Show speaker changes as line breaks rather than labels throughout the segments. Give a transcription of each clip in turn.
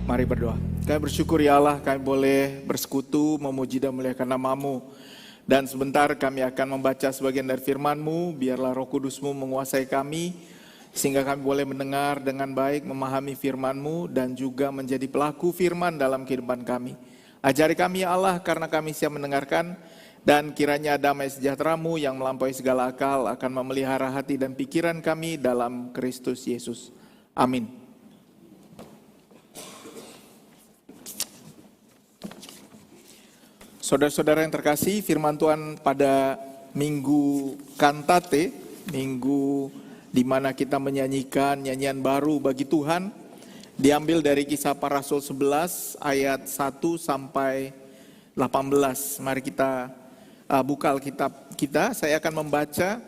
Mari berdoa. Kami bersyukur ya Allah, kami boleh bersekutu, memuji dan memuliakan nama-Mu. Dan sebentar kami akan membaca sebagian dari firman-Mu, biarlah Roh Kudus-Mu menguasai kami, sehingga kami boleh mendengar dengan baik, memahami firman-Mu, dan juga menjadi pelaku firman dalam kehidupan kami. Ajari kami ya Allah, karena kami siap mendengarkan, dan kiranya damai sejahtera-Mu yang melampaui segala akal akan memelihara hati dan pikiran kami dalam Kristus Yesus. Amin. Saudara-saudara yang terkasih, firman Tuhan pada minggu kantate, minggu di mana kita menyanyikan nyanyian baru bagi Tuhan, diambil dari Kisah Para Rasul 11 ayat 1 sampai 18. Mari kita buka Alkitab kita. Saya akan membaca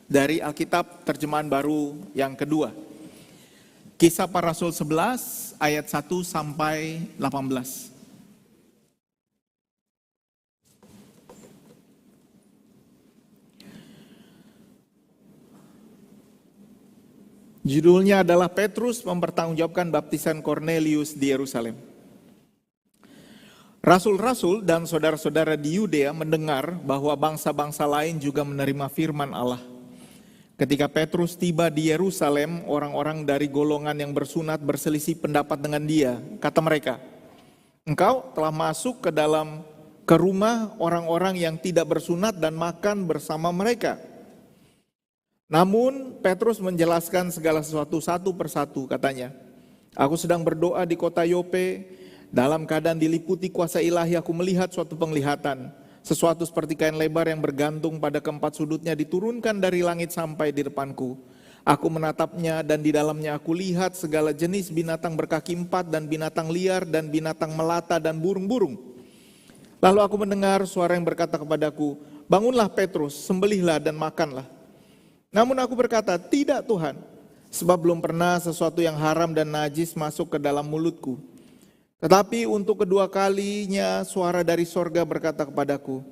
dari Alkitab terjemahan baru yang kedua. Kisah Para Rasul 11 ayat 1 sampai 18. Judulnya adalah Petrus mempertanggungjawabkan baptisan Kornelius di Yerusalem. Rasul-rasul dan saudara-saudara di Yudea mendengar bahwa bangsa-bangsa lain juga menerima firman Allah. Ketika Petrus tiba di Yerusalem, orang-orang dari golongan yang bersunat berselisih pendapat dengan dia. Kata mereka, "Engkau telah masuk ke rumah orang-orang yang tidak bersunat dan makan bersama mereka." Namun Petrus menjelaskan segala sesuatu satu persatu, katanya, "Aku sedang berdoa di kota Yope, dalam keadaan diliputi kuasa ilahi aku melihat suatu penglihatan. Sesuatu seperti kain lebar yang bergantung pada keempat sudutnya diturunkan dari langit sampai di depanku. Aku menatapnya dan di dalamnya aku lihat segala jenis binatang berkaki empat dan binatang liar dan binatang melata dan burung-burung. Lalu aku mendengar suara yang berkata kepadaku, 'Bangunlah Petrus, sembelihlah dan makanlah.' Namun aku berkata, 'Tidak Tuhan, sebab belum pernah sesuatu yang haram dan najis masuk ke dalam mulutku.' Tetapi untuk kedua kalinya suara dari sorga berkata kepadaku,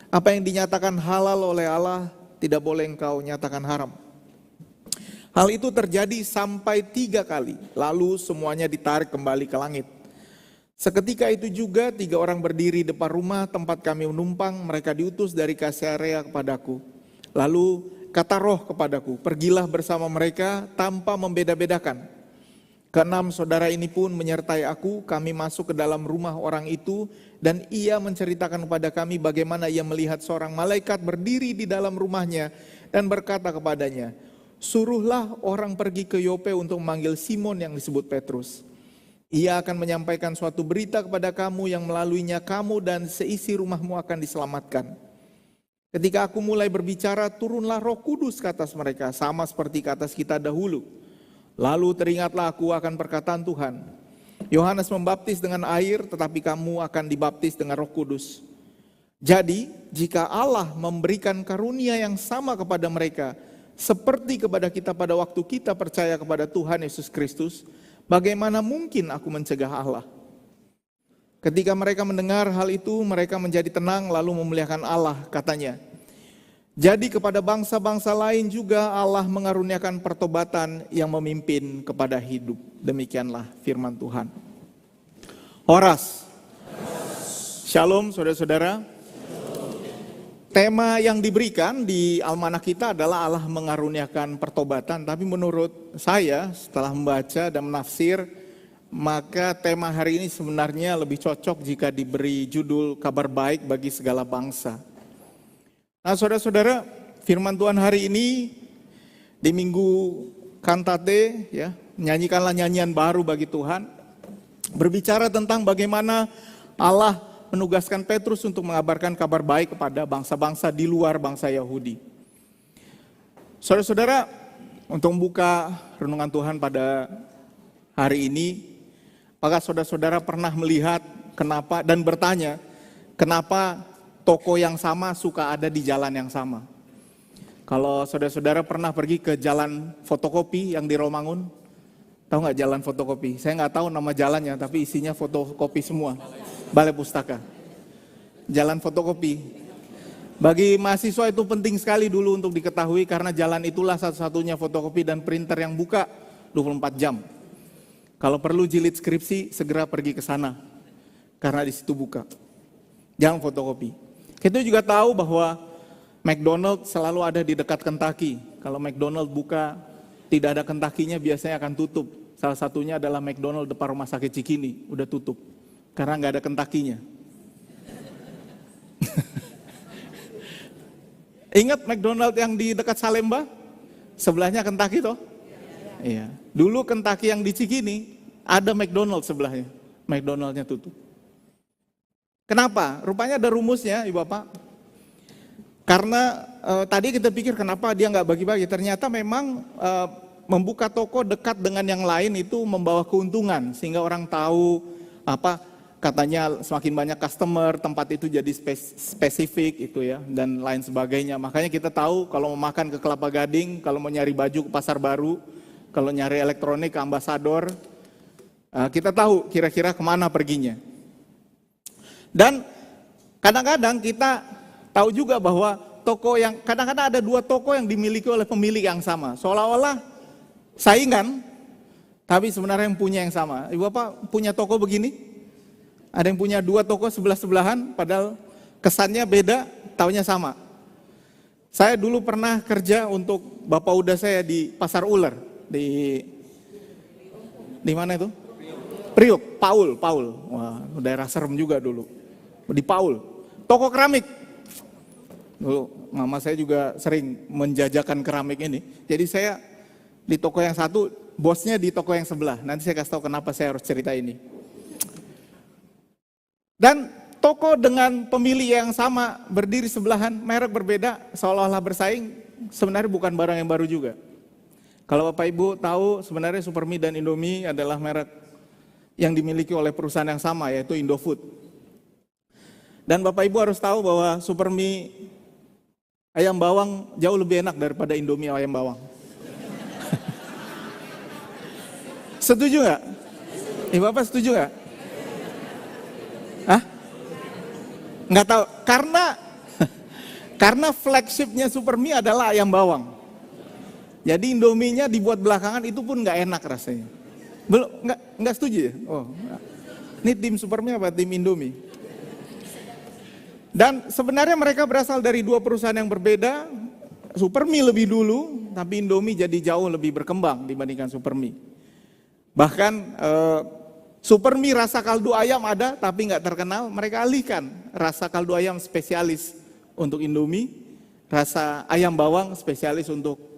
'Apa yang dinyatakan halal oleh Allah, tidak boleh engkau nyatakan haram.' Hal itu terjadi sampai 3 kali, lalu semuanya ditarik kembali ke langit. Seketika itu juga 3 orang berdiri depan rumah tempat kami menumpang, mereka diutus dari Kaisarea kepadaku. Lalu kata Roh kepadaku, pergilah bersama mereka tanpa membeda-bedakan. Keenam saudara ini pun menyertai aku, kami masuk ke dalam rumah orang itu, dan ia menceritakan kepada kami bagaimana ia melihat seorang malaikat berdiri di dalam rumahnya dan berkata kepadanya, 'Suruhlah orang pergi ke Yope untuk memanggil Simon yang disebut Petrus. Ia akan menyampaikan suatu berita kepada kamu yang melaluinya kamu dan seisi rumahmu akan diselamatkan.' Ketika aku mulai berbicara, turunlah Roh Kudus ke atas mereka, sama seperti ke atas kita dahulu. Lalu teringatlah aku akan perkataan Tuhan. Yohanes membaptis dengan air, tetapi kamu akan dibaptis dengan Roh Kudus. Jadi, jika Allah memberikan karunia yang sama kepada mereka, seperti kepada kita pada waktu kita percaya kepada Tuhan Yesus Kristus, bagaimana mungkin aku mencegah Allah?" Ketika mereka mendengar hal itu, mereka menjadi tenang lalu memuliakan Allah, katanya, "Jadi kepada bangsa-bangsa lain juga Allah mengaruniakan pertobatan yang memimpin kepada hidup." Demikianlah firman Tuhan. Horas. Shalom saudara-saudara. Tema yang diberikan di almanak kita adalah Allah mengaruniakan pertobatan. Tapi menurut saya setelah membaca dan menafsir, maka tema hari ini sebenarnya lebih cocok jika diberi judul kabar baik bagi segala bangsa. Nah saudara-saudara, firman Tuhan hari ini di minggu kantate, ya, nyanyikanlah nyanyian baru bagi Tuhan, berbicara tentang bagaimana Allah menugaskan Petrus untuk mengabarkan kabar baik kepada bangsa-bangsa di luar bangsa Yahudi. Saudara-saudara, untuk membuka renungan Tuhan pada hari ini, apakah saudara-saudara pernah melihat kenapa dan bertanya, kenapa toko yang sama suka ada di jalan yang sama? Kalau saudara-saudara pernah pergi ke jalan fotokopi yang di Romangun, tahu nggak jalan fotokopi? Saya nggak tahu nama jalannya, tapi isinya fotokopi semua. Balai Pustaka. Jalan fotokopi. Bagi mahasiswa itu penting sekali dulu untuk diketahui karena jalan itulah satu-satunya fotokopi dan printer yang buka 24 jam. Kalau perlu jilid skripsi, segera pergi ke sana. Karena di situ buka. Jangan fotokopi. Kita juga tahu bahwa McDonald selalu ada di dekat Kentucky. Kalau McDonald buka, tidak ada Kentucky-nya biasanya akan tutup. Salah satunya adalah McDonald depan rumah sakit Cikini, udah tutup. Karena nggak ada Kentucky-nya. Ingat McDonald yang di dekat Salemba? Sebelahnya Kentucky toh? Iya. Dulu Kentucky yang di Cikini, ada McDonald sebelahnya. McDonald-nya tutup. Kenapa? Rupanya ada rumusnya, Ibu Bapak. Karena tadi kita pikir kenapa dia nggak bagi-bagi. Ternyata memang membuka toko dekat dengan yang lain itu membawa keuntungan. Sehingga orang tahu katanya semakin banyak customer, tempat itu jadi spesifik itu ya, dan lain sebagainya. Makanya kita tahu kalau mau makan ke Kelapa Gading, kalau mau nyari baju ke Pasar Baru, kalau nyari elektronik ke Ambasador, kita tahu kira-kira kemana perginya. Dan kadang-kadang kita tahu juga bahwa toko yang, kadang-kadang ada dua toko yang dimiliki oleh pemilik yang sama. Seolah-olah saingan, tapi sebenarnya yang punya yang sama. Ibu Bapak punya toko begini? Ada yang punya dua toko sebelah-sebelahan, padahal kesannya beda, taunya sama. Saya dulu pernah kerja untuk bapak udah saya di Pasar Ular, di mana itu? Priuk, Paul. Wah, daerah serem juga dulu. Di Paul, toko keramik. Dulu mama saya juga sering menjajakan keramik ini. Jadi saya di toko yang satu, bosnya di toko yang sebelah. Nanti saya kasih tahu kenapa saya harus cerita ini. Dan toko dengan pemilik yang sama, berdiri sebelahan, merek berbeda, seolah-olah bersaing, sebenarnya bukan barang yang baru juga. Kalau Bapak Ibu tahu, sebenarnya Supermi dan Indomie adalah merek yang dimiliki oleh perusahaan yang sama, yaitu Indofood. Dan Bapak Ibu harus tahu bahwa Supermi ayam bawang jauh lebih enak daripada Indomie ayam bawang. Setuju nggak? Bapak setuju nggak? Hah? Nggak tahu, karena flagshipnya Supermi adalah ayam bawang. Jadi Indominya dibuat belakangan itu pun nggak enak rasanya. Belum, nggak setuju ya? Oh, ini tim Supermi apa tim Indomie? Dan sebenarnya mereka berasal dari dua perusahaan yang berbeda. Supermi lebih dulu, tapi Indomie jadi jauh lebih berkembang dibandingkan Supermi. Bahkan Supermi rasa kaldu ayam ada tapi nggak terkenal, mereka alihkan rasa kaldu ayam spesialis untuk Indomie, rasa ayam bawang spesialis untuk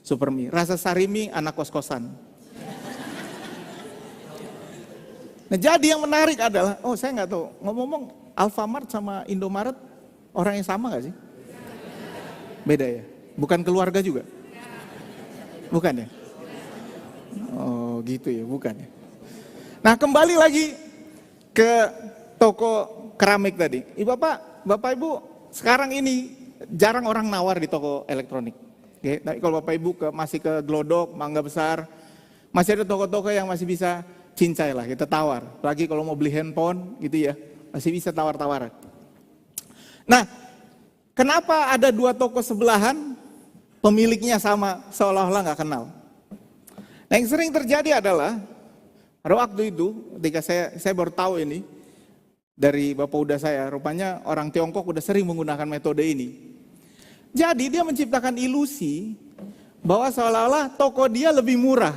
Supermi, rasa sarimi anak kos-kosan. Nah jadi yang menarik adalah, saya nggak tahu, ngomong-ngomong Alfamart sama Indomaret orang yang sama nggak sih? Beda ya? Bukan keluarga juga? Bukan ya? Oh gitu ya, bukan ya? Nah kembali lagi ke toko keramik tadi. Bapak Ibu sekarang ini jarang orang nawar di toko elektronik. Oke, tapi kalau Bapak Ibu masih ke Glodok, Mangga Besar, masih ada toko-toko yang masih bisa cincai lah, kita tawar. Lagi kalau mau beli handphone gitu ya, masih bisa tawar-tawaran. Nah, kenapa ada dua toko sebelahan, pemiliknya sama, seolah-olah nggak kenal? Nah yang sering terjadi adalah, pada waktu itu, ketika saya baru tahu ini, dari bapak udah saya, rupanya orang Tiongkok udah sering menggunakan metode ini. Jadi dia menciptakan ilusi bahwa seolah-olah toko dia lebih murah.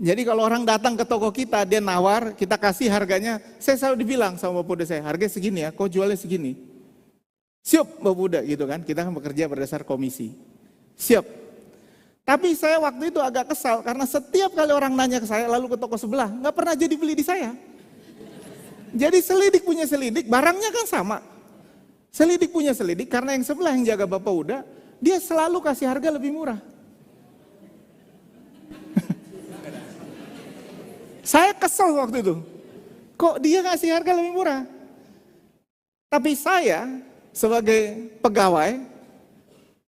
Jadi kalau orang datang ke toko kita, dia nawar, kita kasih harganya, saya selalu dibilang sama bapak udah saya, harganya segini ya, kok jualnya segini. Siap bapak udah gitu kan, kita kan bekerja berdasar komisi. Siap. Tapi saya waktu itu agak kesal karena setiap kali orang nanya ke saya lalu ke toko sebelah, nggak pernah jadi beli di saya. Jadi selidik punya selidik, barangnya kan sama. Selidik punya selidik karena yang sebelah yang jaga bapak udah, dia selalu kasih harga lebih murah. Saya kesel waktu itu. Kok dia kasih harga lebih murah? Tapi saya sebagai pegawai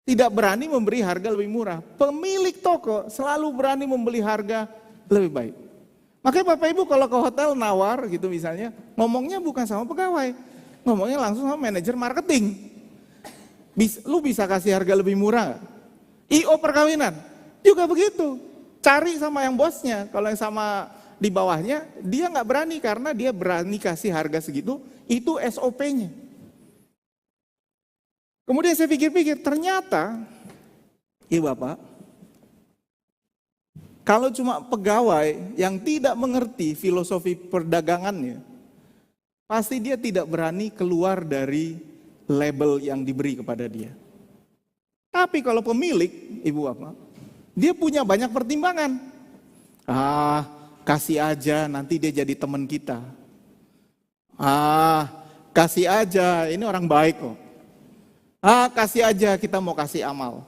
tidak berani memberi harga lebih murah. Pemilik toko selalu berani membeli harga lebih baik. Makanya Bapak Ibu kalau ke hotel nawar gitu misalnya, ngomongnya bukan sama pegawai, ngomongnya langsung sama manajer marketing. Lu bisa kasih harga lebih murah? I.O. perkawinan juga begitu. cari sama yang bosnya. Kalau yang sama di bawahnya, dia nggak berani karena dia berani kasih harga segitu, itu SOP-nya. Kemudian saya pikir-pikir, ternyata, Bapak, kalau cuma pegawai yang tidak mengerti filosofi perdagangannya, pasti dia tidak berani keluar dari label yang diberi kepada dia. Tapi kalau pemilik, Ibu Bapak, dia punya banyak pertimbangan. Kasih aja, nanti dia jadi teman kita. Kasih aja, ini orang baik kok. Kasih aja, kita mau kasih amal.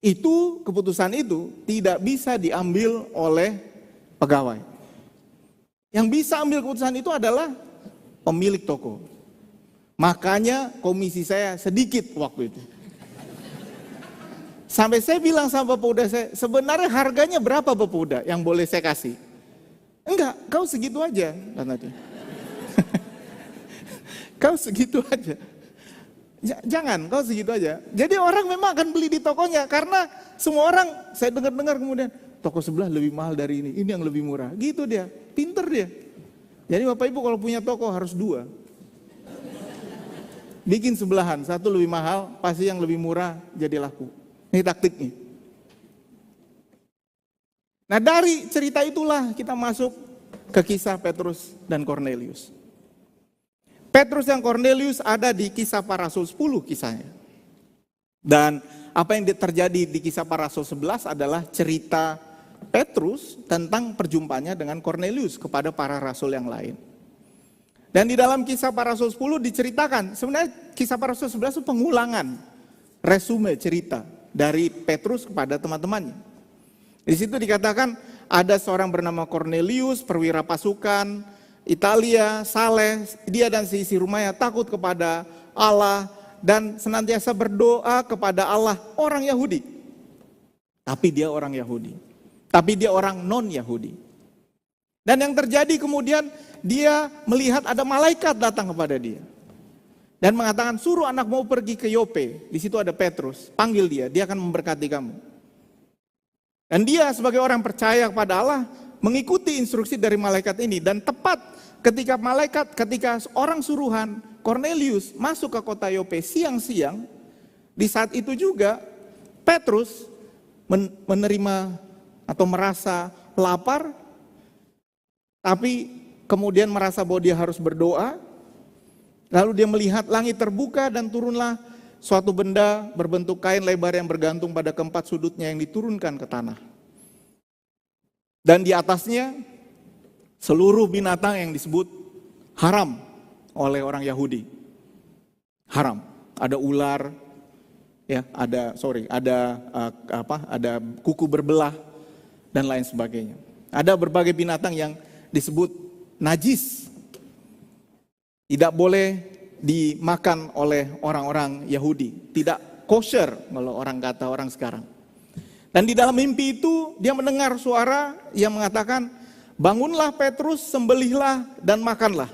Itu, keputusan itu tidak bisa diambil oleh pegawai. Yang bisa ambil keputusan itu adalah pemilik toko. Makanya komisi saya sedikit waktu itu. Sampai saya bilang sama Bapak Uda saya, sebenarnya harganya berapa Bapak Uda yang boleh saya kasih? Enggak, kau segitu aja, kata dia. Kau segitu aja. Jangan, kau segitu aja. Jadi orang memang akan beli di tokonya karena semua orang, saya dengar kemudian, toko sebelah lebih mahal dari ini yang lebih murah. Gitu dia, pinter dia. Jadi Bapak Ibu kalau punya toko harus 2. Bikin sebelahan, satu lebih mahal, pasti yang lebih murah jadi laku. Ini taktiknya. Nah dari cerita itulah kita masuk ke kisah Petrus dan Kornelius. Petrus dan Kornelius ada di Kisah Para Rasul 10 kisahnya. Dan apa yang terjadi di Kisah Para Rasul 11 adalah cerita Petrus tentang perjumpaannya dengan Kornelius kepada para rasul yang lain. Dan di dalam Kisah Para Rasul 10 diceritakan, sebenarnya Kisah Para Rasul 11 itu pengulangan resume cerita dari Petrus kepada teman-temannya. Di situ dikatakan ada seorang bernama Kornelius, perwira pasukan Italia, saleh, dia dan seisi rumahnya takut kepada Allah dan senantiasa berdoa kepada Allah, orang Yahudi. Tapi dia orang Yahudi. Tapi dia orang non-Yahudi. Dan yang terjadi kemudian dia melihat ada malaikat datang kepada dia. Dan mengatakan suruh anakmu pergi ke Yope. Di situ ada Petrus, panggil dia akan memberkati kamu. Dan dia sebagai orang percaya kepada Allah mengikuti instruksi dari malaikat ini. Dan tepat ketika orang suruhan Kornelius masuk ke kota Yope siang-siang, di saat itu juga Petrus menerima atau merasa lapar, tapi kemudian merasa bahwa dia harus berdoa. Lalu dia melihat langit terbuka dan turunlah suatu benda berbentuk kain lebar yang bergantung pada keempat sudutnya yang diturunkan ke tanah. Dan di atasnya seluruh binatang yang disebut haram oleh orang Yahudi. Haram. Ada ular, ya, ada kuku berbelah dan lain sebagainya. Ada berbagai binatang yang disebut najis. Tidak boleh dimakan oleh orang-orang Yahudi. Tidak kosher kalau orang kata orang sekarang. Dan di dalam mimpi itu dia mendengar suara yang mengatakan, bangunlah Petrus, sembelihlah dan makanlah.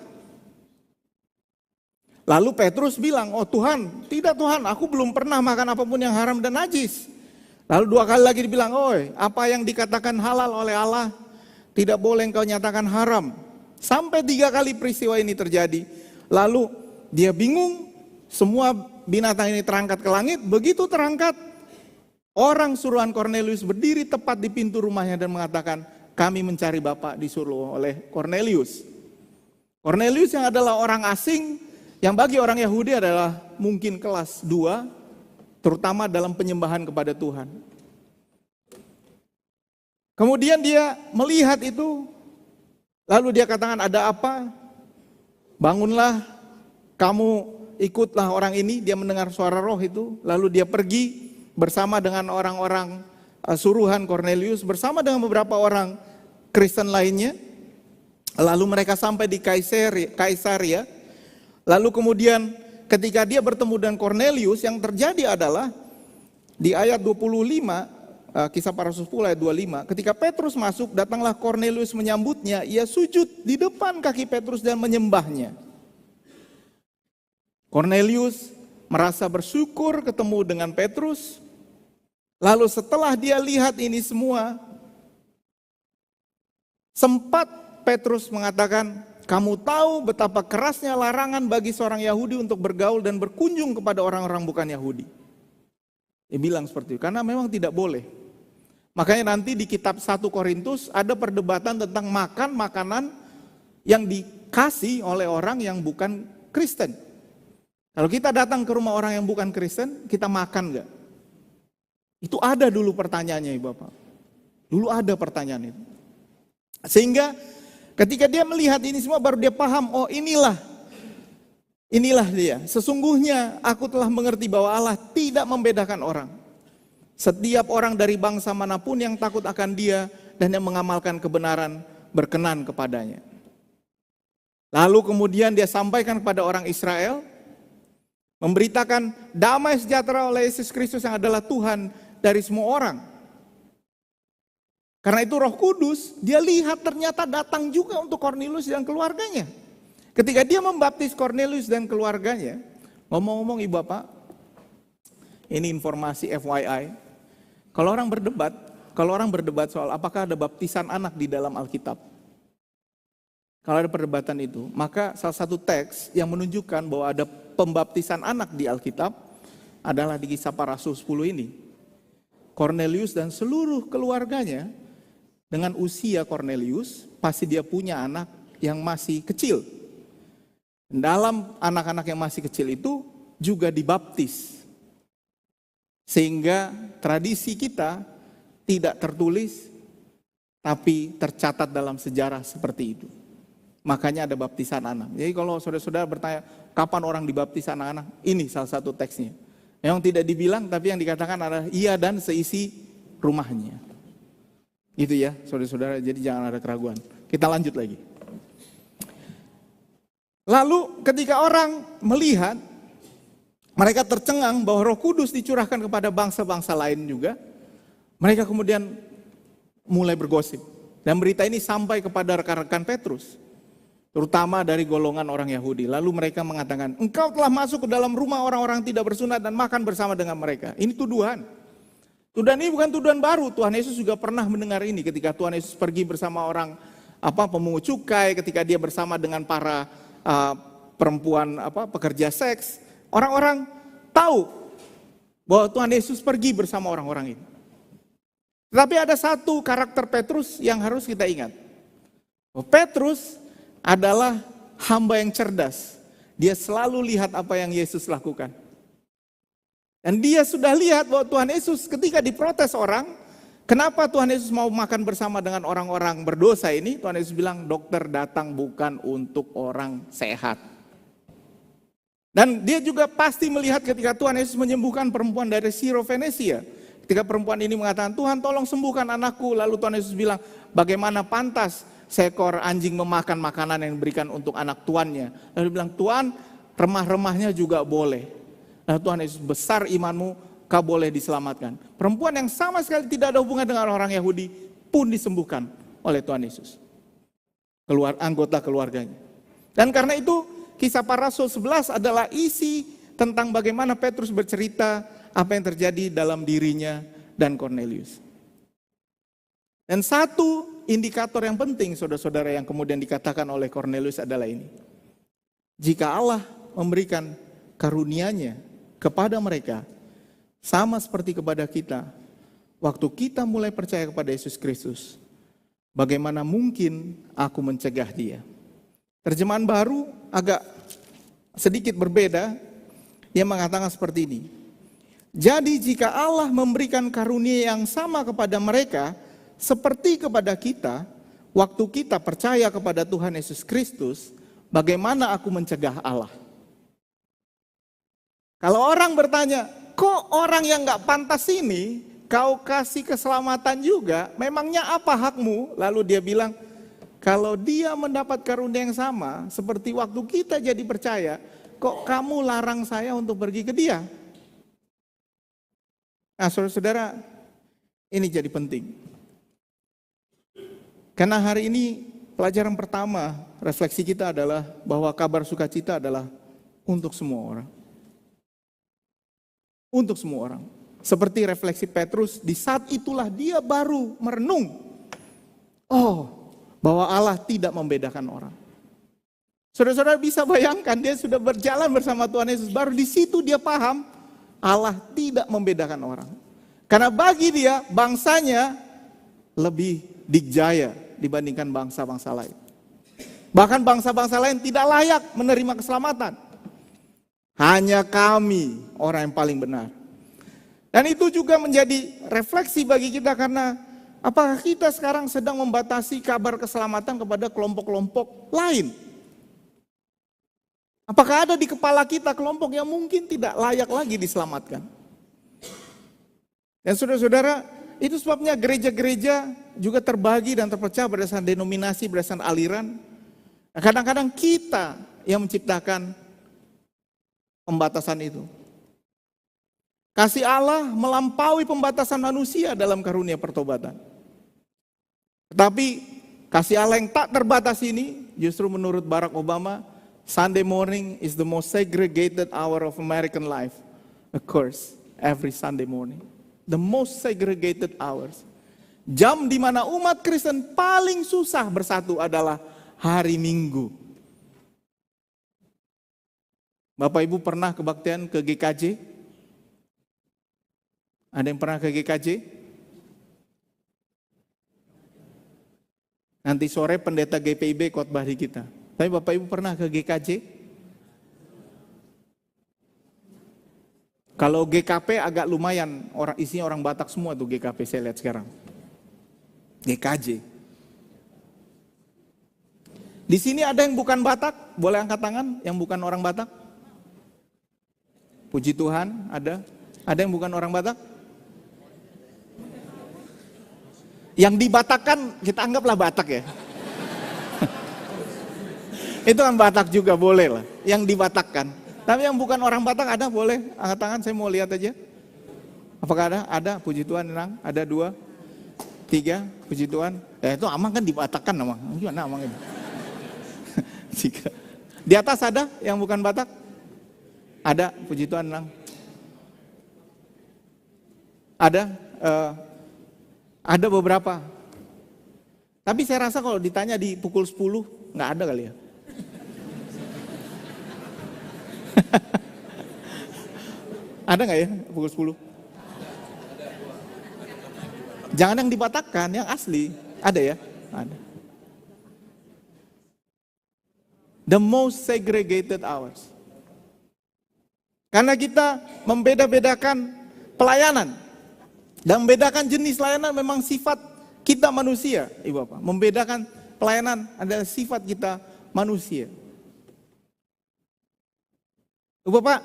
Lalu Petrus bilang, oh Tuhan, tidak Tuhan, aku belum pernah makan apapun yang haram dan najis. Lalu 2 kali lagi dibilang, oi, apa yang dikatakan halal oleh Allah, tidak boleh engkau nyatakan haram. Sampai 3 kali peristiwa ini terjadi. Lalu dia bingung, semua binatang ini terangkat ke langit, begitu terangkat, orang suruhan Kornelius berdiri tepat di pintu rumahnya dan mengatakan, kami mencari Bapak, disuruh oleh Kornelius. Kornelius yang adalah orang asing, yang bagi orang Yahudi adalah mungkin kelas 2, terutama dalam penyembahan kepada Tuhan. Kemudian dia melihat itu, lalu dia katakan, ada apa? Bangunlah, kamu ikutlah orang ini. Dia mendengar suara roh itu, lalu dia pergi bersama dengan orang-orang suruhan Kornelius, bersama dengan beberapa orang Kristen lainnya. Lalu mereka sampai di Kaisaria. Lalu kemudian ketika dia bertemu dengan Kornelius, yang terjadi adalah di ayat 25, Kisah Para Rasul 10 ayat 25, ketika Petrus masuk, datanglah Kornelius menyambutnya, ia sujud di depan kaki Petrus dan menyembahnya. Kornelius merasa bersyukur ketemu dengan Petrus, Lalu setelah dia lihat ini semua, sempat Petrus mengatakan, kamu tahu betapa kerasnya larangan bagi seorang Yahudi untuk bergaul dan berkunjung kepada orang-orang bukan Yahudi. Dia bilang seperti itu, karena memang tidak boleh. Makanya nanti di kitab 1 Korintus ada perdebatan tentang makan makanan yang dikasih oleh orang yang bukan Kristen. Kalau kita datang ke rumah orang yang bukan Kristen, kita makan enggak? Itu ada dulu pertanyaannya, Ibu Bapak. Dulu ada pertanyaan itu. Sehingga ketika dia melihat ini semua baru dia paham, oh inilah dia. Sesungguhnya aku telah mengerti bahwa Allah tidak membedakan orang. Setiap orang dari bangsa manapun yang takut akan dia dan yang mengamalkan kebenaran berkenan kepadanya. Lalu kemudian dia sampaikan kepada orang Israel, memberitakan damai sejahtera oleh Yesus Kristus yang adalah Tuhan dari semua orang. Karena itu Roh Kudus, dia lihat ternyata datang juga untuk Kornelius dan keluarganya. Ketika dia membaptis Kornelius dan keluarganya, ngomong-ngomong Ibu Bapak, ini informasi FYI. Kalau orang berdebat soal apakah ada baptisan anak di dalam Alkitab, kalau ada perdebatan itu, maka salah satu teks yang menunjukkan bahwa ada pembaptisan anak di Alkitab adalah di Kisah Para Rasul 10 ini. Kornelius dan seluruh keluarganya, dengan usia Kornelius, pasti dia punya anak yang masih kecil. Dalam anak-anak yang masih kecil itu juga dibaptis. Sehingga tradisi kita tidak tertulis, tapi tercatat dalam sejarah seperti itu. Makanya ada baptisan anak. Jadi kalau saudara-saudara bertanya, kapan orang dibaptis anak-anak? Ini salah satu teksnya. Yang tidak dibilang, tapi yang dikatakan adalah ia dan seisi rumahnya. Gitu ya, saudara-saudara, jadi jangan ada keraguan. Kita lanjut lagi. Lalu ketika orang melihat, mereka tercengang bahwa Roh Kudus dicurahkan kepada bangsa-bangsa lain juga. Mereka kemudian mulai bergosip. Dan berita ini sampai kepada rekan-rekan Petrus, terutama dari golongan orang Yahudi. Lalu mereka mengatakan, engkau telah masuk ke dalam rumah orang-orang tidak bersunat dan makan bersama dengan mereka. Ini tuduhan. Tuduhan ini bukan tuduhan baru. Tuhan Yesus juga pernah mendengar ini ketika Tuhan Yesus pergi bersama orang pemungut cukai, ketika dia bersama dengan para perempuan pekerja seks. Orang-orang tahu bahwa Tuhan Yesus pergi bersama orang-orang ini. Tetapi ada satu karakter Petrus yang harus kita ingat. Petrus adalah hamba yang cerdas. Dia selalu lihat apa yang Yesus lakukan. Dan dia sudah lihat bahwa Tuhan Yesus ketika diprotes orang, kenapa Tuhan Yesus mau makan bersama dengan orang-orang berdosa ini? Tuhan Yesus bilang, dokter datang bukan untuk orang sehat. Dan dia juga pasti melihat ketika Tuhan Yesus menyembuhkan perempuan dari Sirofenesia. Ketika perempuan ini mengatakan, Tuhan tolong sembuhkan anakku. Lalu Tuhan Yesus bilang, bagaimana pantas seekor anjing memakan makanan yang diberikan untuk anak tuannya. Lalu dia bilang, Tuhan remah-remahnya juga boleh. Lalu Tuhan Yesus, besar imanmu, kau boleh diselamatkan. Perempuan yang sama sekali tidak ada hubungan dengan orang Yahudi pun disembuhkan oleh Tuhan Yesus. Anggota keluarganya. Dan karena itu, Kisah Para Rasul 11 adalah isi tentang bagaimana Petrus bercerita apa yang terjadi dalam dirinya dan Kornelius. Dan satu indikator yang penting saudara-saudara yang kemudian dikatakan oleh Kornelius adalah ini. Jika Allah memberikan karunia-Nya kepada mereka sama seperti kepada kita, waktu kita mulai percaya kepada Yesus Kristus, bagaimana mungkin aku mencegah dia? Terjemahan baru agak sedikit berbeda, dia mengatakan seperti ini. Jadi jika Allah memberikan karunia yang sama kepada mereka seperti kepada kita, waktu kita percaya kepada Tuhan Yesus Kristus, bagaimana aku mencegah Allah? Kalau orang bertanya, kok orang yang gak pantas ini kau kasih keselamatan juga, memangnya apa hakmu? Lalu dia bilang, kalau dia mendapat karunia yang sama, seperti waktu kita jadi percaya, kok kamu larang saya untuk pergi ke dia? Nah saudara-saudara, ini jadi penting. Karena hari ini pelajaran pertama, refleksi kita adalah bahwa kabar sukacita adalah untuk semua orang. Untuk semua orang. seperti refleksi Petrus, di saat itulah dia baru merenung. Bahwa Allah tidak membedakan orang. Saudara-saudara bisa bayangkan, dia sudah berjalan bersama Tuhan Yesus, baru di situ dia paham Allah tidak membedakan orang. Karena bagi dia bangsanya lebih dikjaya dibandingkan bangsa-bangsa lain. Bahkan bangsa-bangsa lain tidak layak menerima keselamatan. Hanya kami orang yang paling benar. Dan itu juga menjadi refleksi bagi kita, karena apakah kita sekarang sedang membatasi kabar keselamatan kepada kelompok-kelompok lain? Apakah ada di kepala kita kelompok yang mungkin tidak layak lagi diselamatkan? Dan saudara-saudara, itu sebabnya gereja-gereja juga terbagi dan terpecah berdasarkan denominasi, berdasarkan aliran. Kadang-kadang kita yang menciptakan pembatasan itu. Kasih Allah melampaui pembatasan manusia dalam karunia pertobatan. Tetapi kasih Allah yang tak terbatas ini, justru menurut Barack Obama, Sunday morning is the most segregated hour of American life. Of course, every Sunday morning. The most segregated hours. Jam di mana umat Kristen paling susah bersatu adalah hari Minggu. Bapak Ibu pernah kebaktian ke GKJ? Ada yang pernah ke GKJ? Nanti sore pendeta GPIB khotbah di kita. Tapi Bapak Ibu pernah ke GKJ? Kalau GKP agak lumayan, isinya orang Batak semua tuh GKP saya lihat sekarang. GKJ. Di sini ada yang bukan Batak, boleh angkat tangan yang bukan orang Batak? Puji Tuhan, ada. Ada yang bukan orang Batak? Yang dibatakkan kita anggaplah Batak ya. Itu kan Batak juga boleh lah, yang dibatakkan. Tapi yang bukan orang Batak ada, boleh angkat tangan, saya mau lihat aja. Apakah ada? Ada, puji Tuhan, tenang. Ada 2, 3, puji Tuhan. Itu Amang kan dibatakkan Amang. Gimana Amang itu? Di atas ada yang bukan Batak? Ada, puji Tuhan, tenang. Ada beberapa. Tapi saya rasa kalau ditanya di pukul 10, nggak ada kali ya. Ada nggak ya pukul 10? Jangan yang dibatakkan, yang asli. Ada ya? Ada. The most segregated hours. Karena kita membeda-bedakan pelayanan. Dan membedakan jenis layanan memang sifat kita manusia, Ibu Bapak. Membedakan pelayanan adalah sifat kita manusia. Ibu Bapak,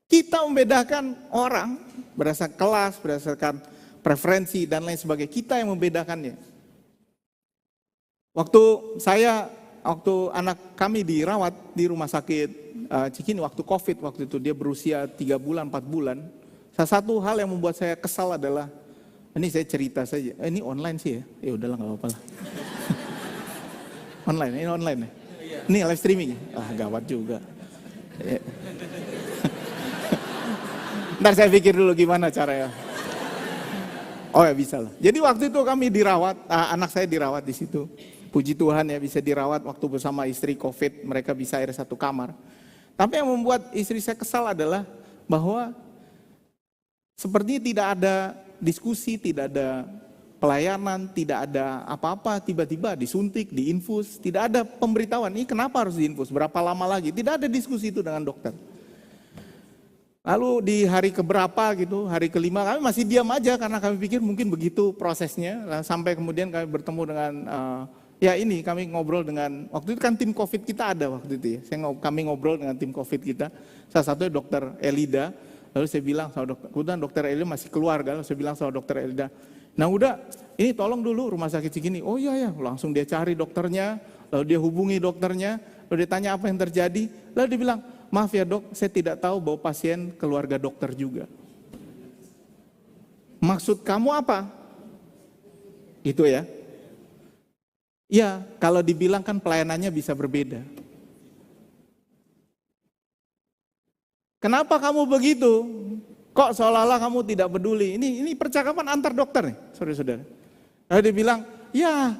kita membedakan orang berdasarkan kelas, berdasarkan preferensi dan lain sebagainya. Kita yang membedakannya. Waktu anak kami dirawat di rumah sakit Cikini waktu COVID, waktu itu dia berusia 3 bulan, 4 bulan. Salah satu hal yang membuat saya kesal adalah, ini saya cerita saja, ini online sih ya, ya udahlah nggak apa-apa lah. Ini online ya? Ini live streaming ya? Gawat juga. Ntar saya pikir dulu gimana caranya. Oh ya bisa lah. Jadi waktu itu kami dirawat, anak saya dirawat di situ. Puji Tuhan ya bisa dirawat waktu bersama istri COVID, mereka bisa ada satu kamar. Tapi yang membuat istri saya kesal adalah bahwa sepertinya tidak ada diskusi, tidak ada pelayanan, tidak ada apa-apa, tiba-tiba disuntik, diinfus, tidak ada pemberitahuan, ini kenapa harus diinfus, berapa lama lagi, tidak ada diskusi itu dengan dokter. Lalu di hari keberapa gitu, hari kelima kami masih diam aja karena kami pikir mungkin begitu prosesnya, sampai kemudian kami bertemu dengan, kami ngobrol dengan, waktu itu kan tim COVID kita ada waktu itu ya, kami ngobrol dengan tim COVID kita, salah satunya dokter Elida. Lalu saya bilang sama kemudian dokter Elida masih keluarga, lalu saya bilang sama dokter Elida, nah udah ini tolong dulu rumah sakit Cikini. Oh iya ya, langsung dia cari dokternya, lalu dia hubungi dokternya, lalu dia tanya apa yang terjadi, lalu dia bilang, maaf ya dok, saya tidak tahu bahwa pasien keluarga dokter juga. Maksud kamu apa? Itu ya. Ya, kalau dibilang kan pelayanannya bisa berbeda. Kenapa kamu begitu? Kok seolah-olah kamu tidak peduli? Ini percakapan antar dokter nih, saudara-saudara. Lalu dia bilang, ya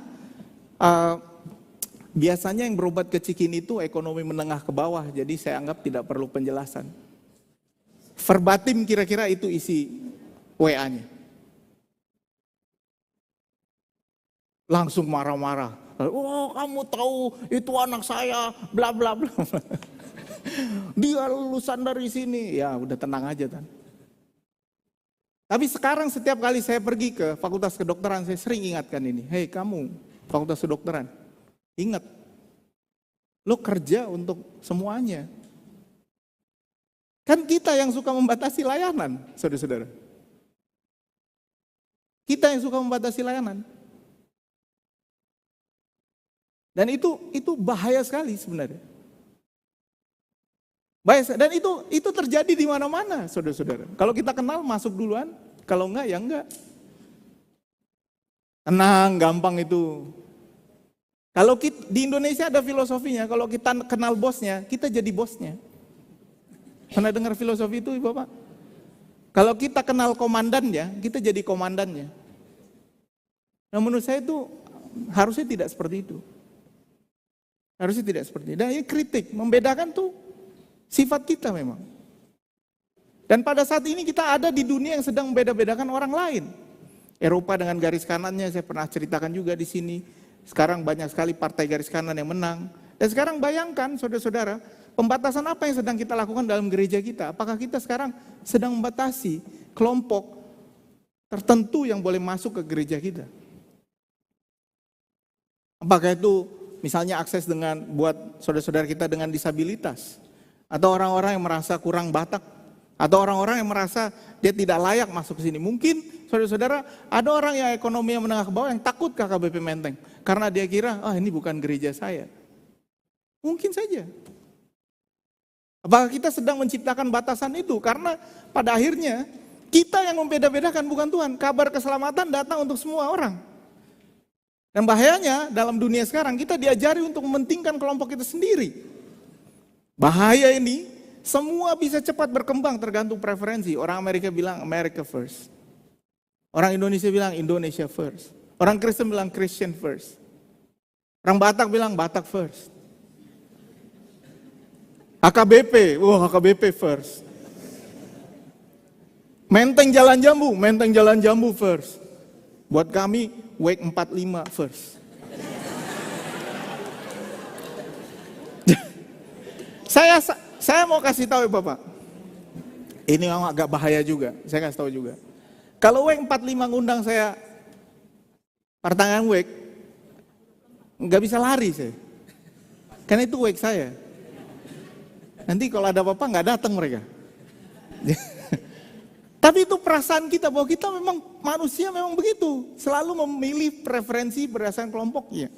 biasanya yang berobat ke Cikini itu ekonomi menengah ke bawah, jadi saya anggap tidak perlu penjelasan. Verbatim kira-kira itu isi WA-nya. Langsung marah-marah. Oh, kamu tahu itu anak saya, bla bla bla. Dia lulusan dari sini. Ya udah tenang aja kan. Tapi sekarang setiap kali saya pergi ke fakultas kedokteran, saya sering ingatkan ini. Hei kamu, fakultas kedokteran, ingat. Lo kerja untuk semuanya. Kan kita yang suka membatasi layanan, saudara-saudara. Kita yang suka membatasi layanan. Dan itu bahaya sekali sebenarnya. Dan itu terjadi di mana-mana, saudara-saudara. Kalau kita kenal masuk duluan, kalau enggak ya enggak. Tenang, gampang itu. Kalau di Indonesia ada filosofinya, kalau kita kenal bosnya, kita jadi bosnya. Pernah dengar filosofi itu, Bapak? Kalau kita kenal komandannya, kita jadi komandannya. Nah menurut saya itu harusnya tidak seperti itu. Harusnya tidak seperti itu. Dan ini kritik, membedakan tuh sifat kita memang. Dan pada saat ini kita ada di dunia yang sedang membeda-bedakan orang lain. Eropa dengan garis kanannya, saya pernah ceritakan juga di sini. Sekarang banyak sekali partai garis kanan yang menang. Dan sekarang bayangkan saudara-saudara, pembatasan apa yang sedang kita lakukan dalam gereja kita? Apakah kita sekarang sedang membatasi kelompok tertentu yang boleh masuk ke gereja kita? Apakah itu misalnya akses buat saudara-saudara kita dengan disabilitas? Atau orang-orang yang merasa kurang Batak? Atau orang-orang yang merasa dia tidak layak masuk ke sini? Mungkin saudara-saudara ada orang yang ekonomi yang menengah ke bawah yang takut ke KBP Menteng. Karena dia kira, ini bukan gereja saya. Mungkin saja. Apakah kita sedang menciptakan batasan itu? Karena pada akhirnya kita yang membeda-bedakan bukan Tuhan. Kabar keselamatan datang untuk semua orang. Dan bahayanya dalam dunia sekarang kita diajari untuk mementingkan kelompok kita sendiri. Bahaya ini semua bisa cepat berkembang tergantung preferensi. Orang Amerika bilang America first. Orang Indonesia bilang Indonesia first. Orang Kristen bilang Christian first. Orang Batak bilang Batak first. HKBP, HKBP first. Menteng Jalan Jambu first. Buat kami, Wake 45 first. Saya mau kasih tahu ya Bapak. Ini memang agak bahaya juga, saya kasih tahu juga. Kalau Wake 45 ngundang saya pertengahan Wake, nggak bisa lari saya. Karena itu Wake saya. Nanti kalau ada apa-apa nggak datang mereka. Tapi itu perasaan kita bahwa kita memang manusia memang begitu. Selalu memilih preferensi berdasarkan kelompoknya.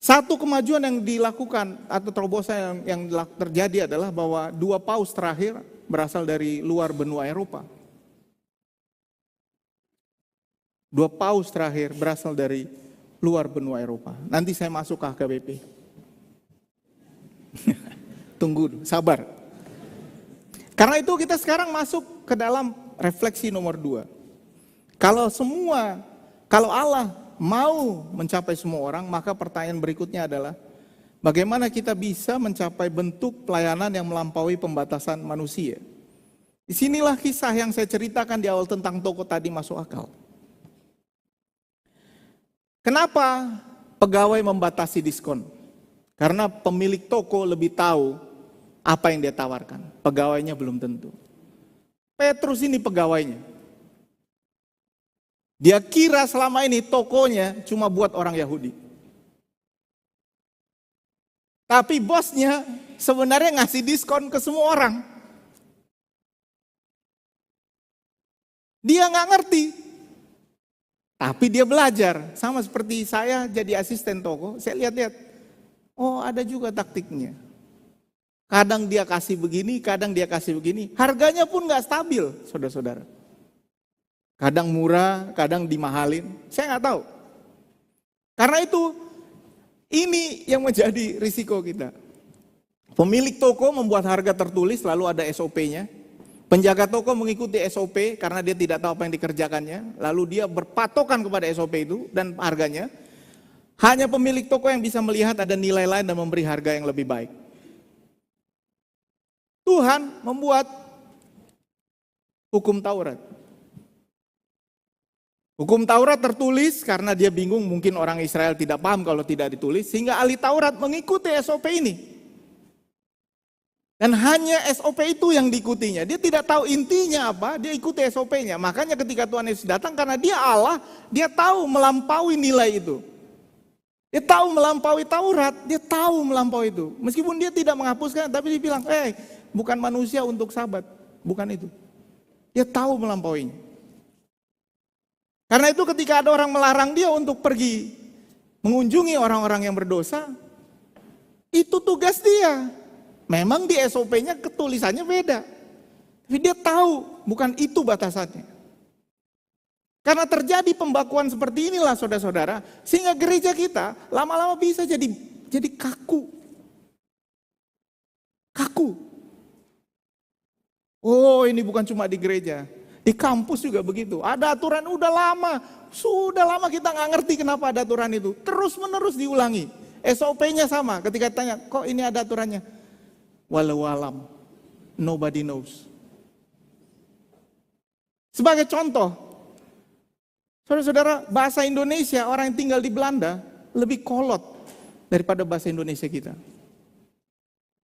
Satu kemajuan yang dilakukan atau terobosan yang terjadi adalah bahwa 2 paus terakhir berasal dari luar benua Eropa. 2 paus terakhir berasal dari luar benua Eropa. Nanti saya masuk ke HKBP. Tunggu, sabar. Karena itu kita sekarang masuk ke dalam refleksi nomor 2. Kalau Allah mau mencapai semua orang, maka pertanyaan berikutnya adalah bagaimana kita bisa mencapai bentuk pelayanan yang melampaui pembatasan manusia. Disinilah kisah yang saya ceritakan di awal tentang toko tadi masuk akal. Kenapa pegawai membatasi diskon? Karena pemilik toko lebih tahu apa yang dia tawarkan. Pegawainya belum tentu. Petrus ini pegawainya. Dia kira selama ini tokonya cuma buat orang Yahudi. Tapi bosnya sebenarnya ngasih diskon ke semua orang. Dia nggak ngerti. Tapi dia belajar. Sama seperti saya jadi asisten toko, saya lihat-lihat. Oh ada juga taktiknya. Kadang dia kasih begini, kadang dia kasih begini. Harganya pun nggak stabil, saudara-saudara. Kadang murah, kadang dimahalin. Saya nggak tahu. Karena itu, ini yang menjadi risiko kita. Pemilik toko membuat harga tertulis, lalu ada SOP-nya. Penjaga toko mengikuti SOP karena dia tidak tahu apa yang dikerjakannya, lalu dia berpatokan kepada SOP itu dan harganya. Hanya pemilik toko yang bisa melihat ada nilai lain dan memberi harga yang lebih baik. Tuhan membuat hukum Taurat. Hukum Taurat tertulis karena dia bingung, mungkin orang Israel tidak paham kalau tidak ditulis, sehingga ahli Taurat mengikuti SOP ini. Dan hanya SOP itu yang diikutinya. Dia tidak tahu intinya apa, dia ikuti SOP-nya. Makanya ketika Tuhan Yesus datang, karena dia Allah, dia tahu melampaui nilai itu. Dia tahu melampaui Taurat, dia tahu melampaui itu. Meskipun dia tidak menghapuskan, tapi dia bilang, bukan manusia untuk sabat, bukan itu. Dia tahu melampauinya. Karena itu ketika ada orang melarang dia untuk pergi mengunjungi orang-orang yang berdosa, itu tugas dia. Memang di SOP-nya ketulisannya beda. Tapi dia tahu bukan itu batasannya. Karena terjadi pembakuan seperti inilah saudara-saudara, sehingga gereja kita lama-lama bisa jadi kaku. Kaku. Oh, ini bukan cuma di gereja. Di kampus juga begitu. Ada aturan udah lama kita nggak ngerti kenapa ada aturan itu. Terus menerus diulangi. SOP-nya sama. Ketika tanya, kok ini ada aturannya? Walau alam, nobody knows. Sebagai contoh, saudara-saudara, bahasa Indonesia orang yang tinggal di Belanda lebih kolot daripada bahasa Indonesia kita.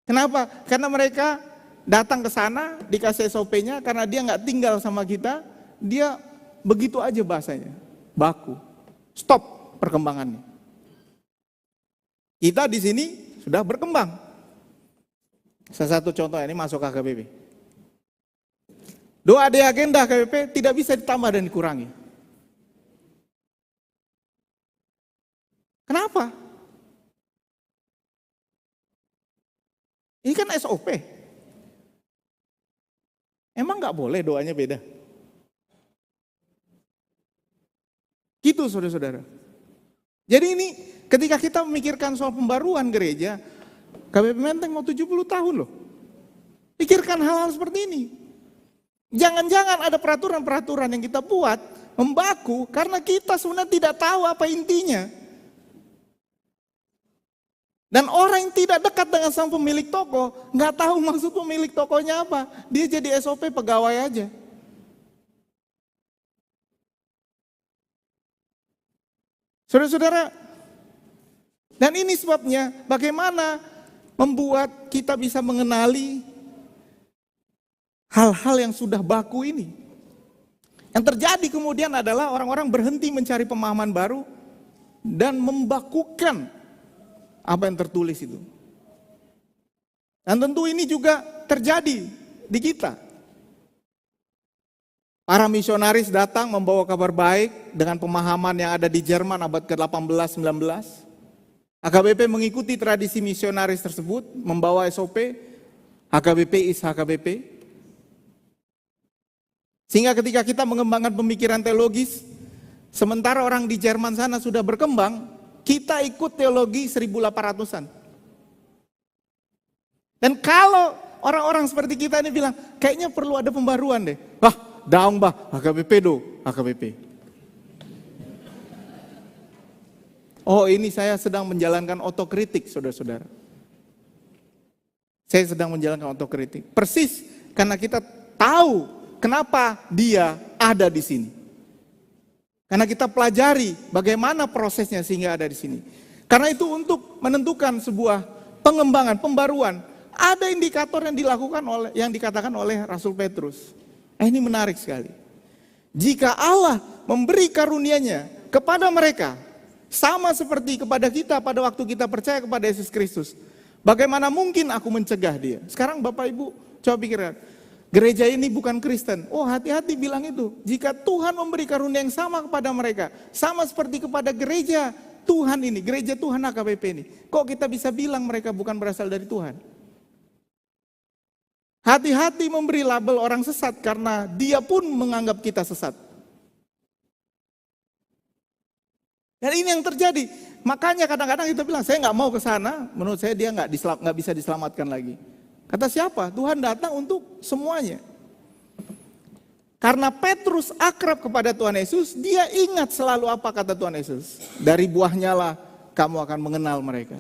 Kenapa? Karena mereka datang ke sana, dikasih SOP-nya, karena dia nggak tinggal sama kita, dia begitu aja bahasanya, baku, stop perkembangannya. Kita di sini sudah berkembang. Salah satu contoh ini masuk HKBP. Doa di agenda HKBP tidak bisa ditambah dan dikurangi. Kenapa? Ini kan SOP. Emang nggak boleh doanya beda? Gitu saudara-saudara. Jadi ini ketika kita memikirkan soal pembaruan gereja, KBP Menteng mau 70 tahun loh. Pikirkan hal-hal seperti ini. Jangan-jangan ada peraturan-peraturan yang kita buat membaku karena kita sebenarnya tidak tahu apa intinya. Dan orang yang tidak dekat dengan sang pemilik toko nggak tahu maksud pemilik tokonya apa. Dia jadi SOP pegawai aja. Saudara-saudara, dan ini sebabnya bagaimana membuat kita bisa mengenali hal-hal yang sudah baku ini. Yang terjadi kemudian adalah orang-orang berhenti mencari pemahaman baru dan membakukan apa yang tertulis itu. Dan tentu ini juga terjadi di kita. Para misionaris datang membawa kabar baik dengan pemahaman yang ada di Jerman abad ke-18-19. HKBP mengikuti tradisi misionaris tersebut, membawa SOP, HKBP is HKBP. Sehingga ketika kita mengembangkan pemikiran teologis, sementara orang di Jerman sana sudah berkembang, kita ikut teologi 1800-an. Dan kalau orang-orang seperti kita ini bilang, kayaknya perlu ada pembaruan deh. Wah, daung bah, HKBP do, HKBP. Oh, ini saya sedang menjalankan otokritik, saudara-saudara. Saya sedang menjalankan otokritik. Persis karena kita tahu kenapa dia ada di sini. Karena kita pelajari bagaimana prosesnya sehingga ada di sini. Karena itu untuk menentukan sebuah pengembangan, pembaruan, ada indikator yang dilakukan yang dikatakan oleh Rasul Petrus. Ini menarik sekali. Jika Allah memberi karunia-Nya kepada mereka, sama seperti kepada kita pada waktu kita percaya kepada Yesus Kristus. Bagaimana mungkin aku mencegah dia? Sekarang Bapak Ibu coba pikirkan. Gereja ini bukan Kristen. Oh, hati-hati bilang itu. Jika Tuhan memberi karunia yang sama kepada mereka, sama seperti kepada gereja Tuhan ini, gereja Tuhan HKBP ini. Kok kita bisa bilang mereka bukan berasal dari Tuhan? Hati-hati memberi label orang sesat karena dia pun menganggap kita sesat. Dan ini yang terjadi. Makanya kadang-kadang kita bilang, saya nggak mau ke sana, menurut saya dia nggak bisa diselamatkan lagi. Kata siapa? Tuhan datang untuk semuanya. Karena Petrus akrab kepada Tuhan Yesus, dia ingat selalu apa kata Tuhan Yesus. Dari buahnya lah kamu akan mengenal mereka.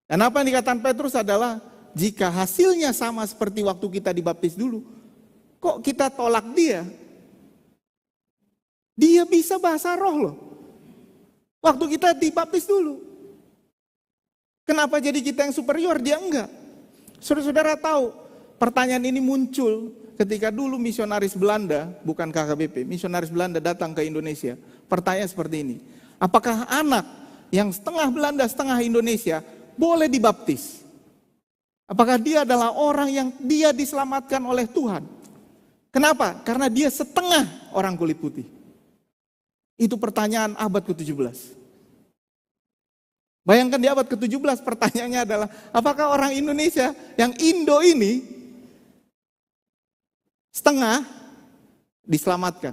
Dan apa yang dikatakan Petrus adalah, jika hasilnya sama seperti waktu kita dibaptis dulu, kok kita tolak dia? Dia bisa bahasa roh loh. Waktu kita dibaptis dulu. Kenapa jadi kita yang superior, dia enggak? Saudara-saudara tahu, pertanyaan ini muncul ketika dulu misionaris Belanda, bukan KKBP, misionaris Belanda datang ke Indonesia. Pertanyaan seperti ini, apakah anak yang setengah Belanda, setengah Indonesia boleh dibaptis? Apakah dia adalah orang yang dia diselamatkan oleh Tuhan? Kenapa? Karena dia setengah orang kulit putih. Itu pertanyaan abad ke-17. Bayangkan di abad ke-17 pertanyaannya adalah, apakah orang Indonesia yang Indo ini setengah diselamatkan?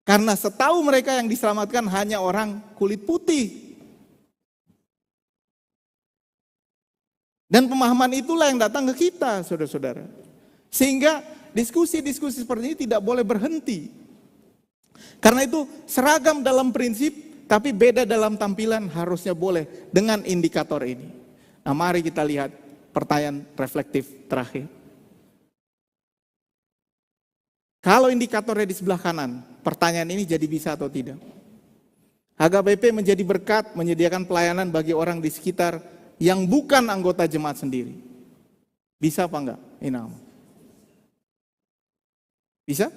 Karena setahu mereka yang diselamatkan hanya orang kulit putih. Dan pemahaman itulah yang datang ke kita, saudara-saudara. Sehingga diskusi-diskusi seperti ini tidak boleh berhenti. Karena itu seragam dalam prinsip, tapi beda dalam tampilan harusnya boleh dengan indikator ini. Nah, mari kita lihat pertanyaan reflektif terakhir. Kalau indikatornya di sebelah kanan, pertanyaan ini jadi bisa atau tidak? HKBP menjadi berkat, menyediakan pelayanan bagi orang di sekitar yang bukan anggota jemaat sendiri. Bisa apa enggak? Inam. Bisa?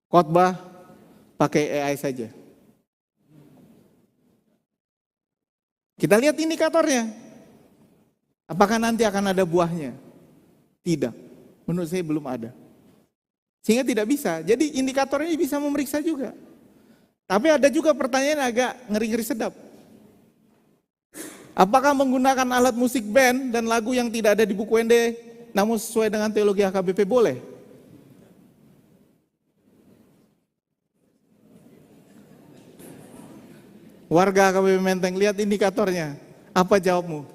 Khotbah pakai AI saja. Kita lihat indikatornya. Apakah nanti akan ada buahnya? Tidak. Menurut saya belum ada. Sehingga tidak bisa. Jadi indikator ini bisa memeriksa juga. Tapi ada juga pertanyaan agak ngeri-ngeri sedap. Apakah menggunakan alat musik band dan lagu yang tidak ada di buku ND namun sesuai dengan teologi HKBP boleh? Warga HKBP Menteng, lihat indikatornya. Apa jawabmu?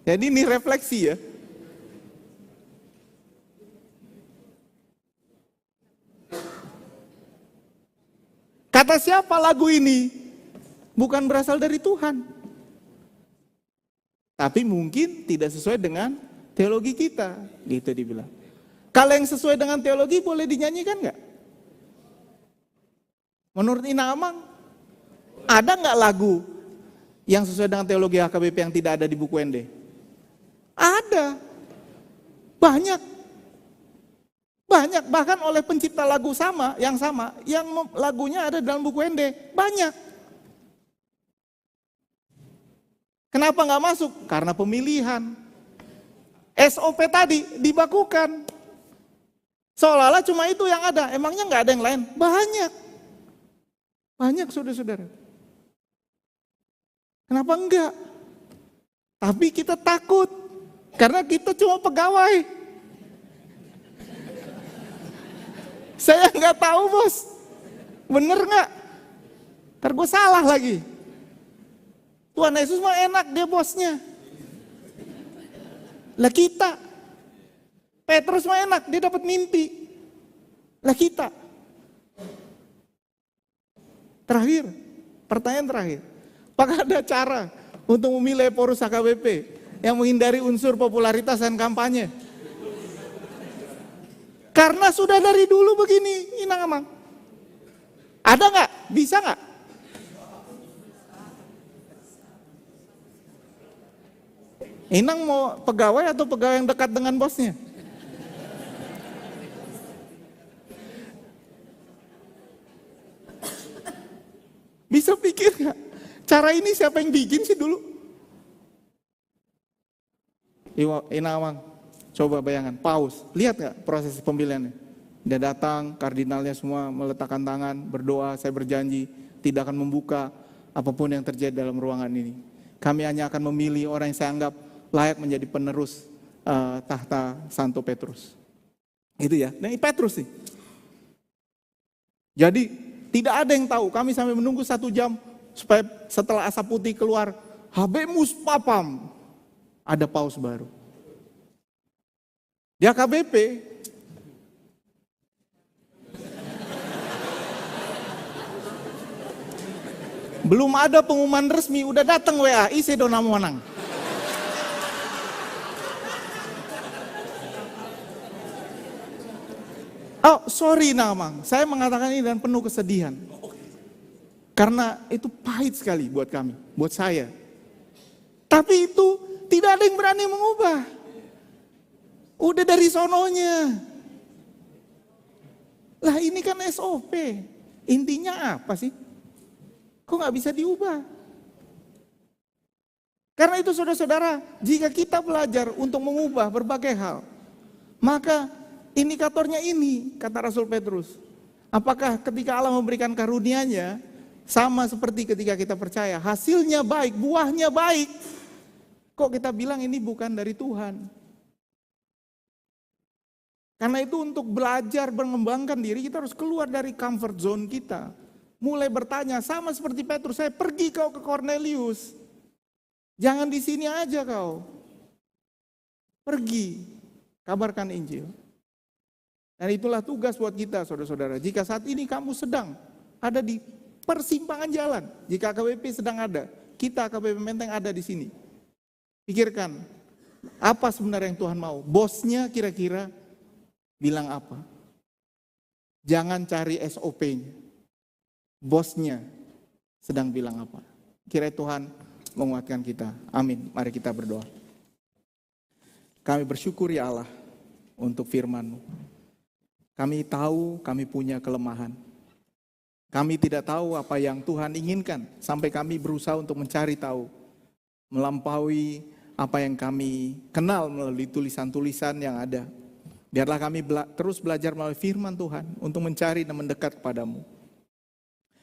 Jadi ini refleksi ya. Kata siapa lagu ini? Bukan berasal dari Tuhan. Tapi mungkin tidak sesuai dengan teologi kita. Gitu dibilang. Kalau yang sesuai dengan teologi boleh dinyanyikan nggak? Menurut Ina Amang, ada nggak lagu yang sesuai dengan teologi HKBP yang tidak ada di buku ND? Ada, banyak, bahkan oleh pencipta lagu yang sama, yang lagunya ada dalam buku ND, banyak. Kenapa nggak masuk? Karena pemilihan. SOP tadi dibakukan. Seolah-olah cuma itu yang ada, emangnya nggak ada yang lain? Banyak. Banyak saudara-saudara. Kenapa enggak? Tapi kita takut, karena kita cuma pegawai. Saya nggak tahu bos, bener nggak? Ntar gue salah lagi. Tuhan Yesus mah enak dia bosnya. Lah kita, Petrus mah enak, dia dapat mimpi. Lah kita. Terakhir, pertanyaan terakhir. Apakah ada cara untuk memilih Eporus HKBP yang menghindari unsur popularitas dan kampanye? Karena sudah dari dulu begini, Inang Amang. Ada nggak? Bisa nggak? Inang mau pegawai atau pegawai yang dekat dengan bosnya? Bisa pikir nggak? Cara ini siapa yang bikin sih dulu? Inang Amang, coba bayangan, paus, lihat nggak proses pemilihannya? Dia datang, kardinalnya semua meletakkan tangan, berdoa, saya berjanji tidak akan membuka apapun yang terjadi dalam ruangan ini. kami hanya akan memilih orang yang saya anggap layak menjadi penerus tahta Santo Petrus. Itu ya, nah ini Petrus nih. Jadi tidak ada yang tahu, kami sampai menunggu 1 jam supaya setelah asap putih keluar, habemus papam, ada paus baru. Di AKBP, belum ada pengumuman resmi, udah datang WA, isi dona monang. Oh sorry Namang, saya mengatakan ini dengan penuh kesedihan. Karena itu pahit sekali buat kami, buat saya. Tapi itu tidak ada yang berani mengubah. Udah dari sononya. Lah ini kan SOP, intinya apa sih? Kok gak bisa diubah? Karena itu saudara-saudara, jika kita belajar untuk mengubah berbagai hal, maka indikatornya ini, kata Rasul Petrus. Apakah ketika Allah memberikan karunia-Nya, sama seperti ketika kita percaya, hasilnya baik, buahnya baik. Kok kita bilang ini bukan dari Tuhan? Karena itu untuk belajar mengembangkan diri, kita harus keluar dari comfort zone kita. Mulai bertanya, sama seperti Petrus, saya pergi kau ke Cornelius. Jangan di sini aja kau. Pergi, kabarkan Injil. Dan itulah tugas buat kita saudara-saudara. Jika saat ini kamu sedang ada di persimpangan jalan, jika AKBP sedang ada, kita AKBP Menteng ada di sini. Pikirkan, apa sebenarnya yang Tuhan mau? Bosnya kira-kira bilang apa? Jangan cari SOP-nya. Bosnya sedang bilang apa? Kira Tuhan menguatkan kita. Amin. Mari kita berdoa. Kami bersyukur ya Allah untuk firman-Mu. Kami tahu kami punya kelemahan. Kami tidak tahu apa yang Tuhan inginkan. Sampai kami berusaha untuk mencari tahu. Melampaui apa yang kami kenal melalui tulisan-tulisan yang ada. Biarlah kami terus belajar melalui firman Tuhan untuk mencari dan mendekat kepadamu.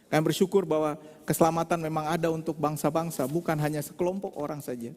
Kami bersyukur bahwa keselamatan memang ada untuk bangsa-bangsa, bukan hanya sekelompok orang saja.